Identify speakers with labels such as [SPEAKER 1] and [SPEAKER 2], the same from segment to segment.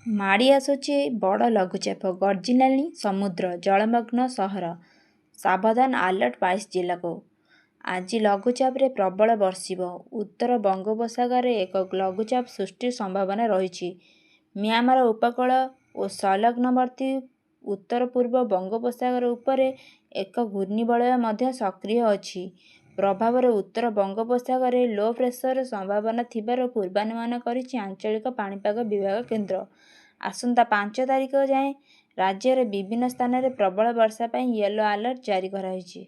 [SPEAKER 1] ମାଡ଼ି ଆସୁଛି ବଡ଼ ଲଘୁଚାପ, ଗର୍ଜିଲାଣି ସମୁଦ୍ର, ଜଳମଗ୍ନ ସହର। ସାବଧାନ ଆଲର୍ଟ 22 ଜିଲ୍ଲାକୁ। ଆଜି ଲଘୁଚାପରେ ପ୍ରବଳ ବର୍ଷିବ। ଉତ୍ତର ବଙ୍ଗୋପସାଗରରେ ଏକ ଲଘୁଚାପ ସୃଷ୍ଟିର ସମ୍ଭାବନା ରହିଛି। ମିଆଁମାର ଉପକୂଳ ଓ ସଂଲଗ୍ନବର୍ତ୍ତୀ ଉତ୍ତର ପୂର୍ବ ବଙ୍ଗୋପସାଗର ଉପରେ ଏକ ଘୂର୍ଣ୍ଣିବଳୟ ମଧ୍ୟ ସକ୍ରିୟ ଅଛି। ପ୍ରଭାବରେ ଉତ୍ତର ବଙ୍ଗୋପସାଗରରେ ଲୋ ପ୍ରେସର ସମ୍ଭାବନା ଥିବାର ପୂର୍ବାନୁମାନ କରିଛି ଆଞ୍ଚଳିକ ପାଣିପାଗ ବିଭାଗ କେନ୍ଦ୍ର। ଆସନ୍ତା 5 ତାରିଖ ଯାଏଁ ରାଜ୍ୟର ବିଭିନ୍ନ ସ୍ଥାନରେ ପ୍ରବଳ ବର୍ଷା ପାଇଁ ୟେଲୋ ଆଲର୍ଟ ଜାରି କରାଯାଇଛି।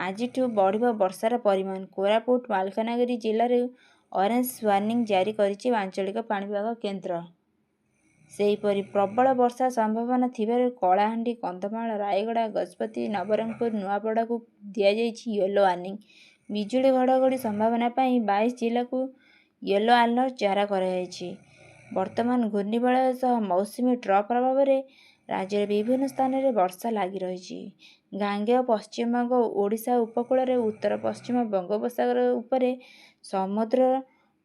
[SPEAKER 1] ଆଜିଠୁ ବଢ଼ିବ ବର୍ଷାର ପରିମାଣ। କୋରାପୁଟ, ମାଲକାନଗିରି ଜିଲ୍ଲାରେ ଅରେଞ୍ଜ ୱାର୍ଣ୍ଣିଂ ଜାରି କରିଛି ଆଞ୍ଚଳିକ ପାଣିପାଗ କେନ୍ଦ୍ର। ସେହିପରି ପ୍ରବଳ ବର୍ଷା ସମ୍ଭାବନା ଥିବାରୁ କଳାହାଣ୍ଡି, କନ୍ଧମାଳ, ରାୟଗଡ଼ା, ଗଜପତି, ନବରଙ୍ଗପୁର, ନୂଆପଡ଼ାକୁ ଦିଆଯାଇଛି ୟେଲୋ ୱାର୍ଣ୍ଣିଂ। ବିଜୁଳି ଘଡ଼ଘଡ଼ି ସମ୍ଭାବନା ପାଇଁ 22 ଜିଲ୍ଲାକୁ ୟେଲୋ ଆଲର୍ଟ ଜାରି କରାଯାଇଛି। ବର୍ତ୍ତମାନ ଘୂର୍ଣ୍ଣିବଳୟ ସହ ମୌସୁମୀ ଟ୍ରଫ୍ ପ୍ରଭାବରେ ରାଜ୍ୟର ବିଭିନ୍ନ ସ୍ଥାନରେ ବର୍ଷା ଲାଗି ରହିଛି। ଗାଙ୍ଗେୟ ପଶ୍ଚିମବଙ୍ଗ ଓ ଓଡ଼ିଶା ଉପକୂଳରେ ଉତ୍ତର ପଶ୍ଚିମ ବଙ୍ଗୋପସାଗର ଉପରେ ସମୁଦ୍ର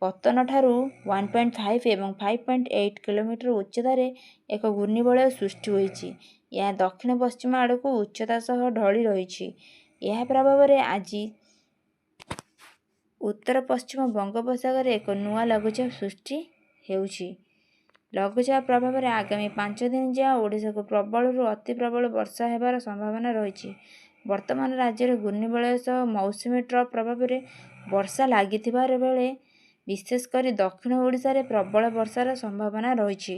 [SPEAKER 1] ପତ୍ତନଠାରୁ 1.5 ଏବଂ 5.8 କିଲୋମିଟର ଉଚ୍ଚତାରେ ଏକ ଘୂର୍ଣ୍ଣିବଳୟ ସୃଷ୍ଟି ହୋଇଛି। ଏହା ଦକ୍ଷିଣ ପଶ୍ଚିମ ଆଡ଼କୁ ଉଚ୍ଚତା ସହ ଢଳି ରହିଛି। ଏହା ପ୍ରଭାବରେ ଆଜି ଉତ୍ତର ପଶ୍ଚିମ ବଙ୍ଗୋପସାଗରରେ ଏକ ନୂଆ ଲଘୁଚାପ ସୃଷ୍ଟି ହେଉଛି। ଲଘୁଚାପ ପ୍ରଭାବରେ ଆଗାମୀ 5 ଦିନ ଯାଏଁ ଓଡ଼ିଶାକୁ ପ୍ରବଳରୁ ଅତି ପ୍ରବଳ ବର୍ଷା ହେବାର ସମ୍ଭାବନା ରହିଛି। ବର୍ତ୍ତମାନ ରାଜ୍ୟରେ ଘୂର୍ଣ୍ଣିବଳୟ ସହ ମୌସୁମୀ ଟ୍ରଫ୍ ପ୍ରଭାବରେ ବର୍ଷା ଲାଗିଥିବା ବେଳେ ବିଶେଷ କରି ଦକ୍ଷିଣ ଓଡ଼ିଶାରେ ପ୍ରବଳ ବର୍ଷାର ସମ୍ଭାବନା ରହିଛି।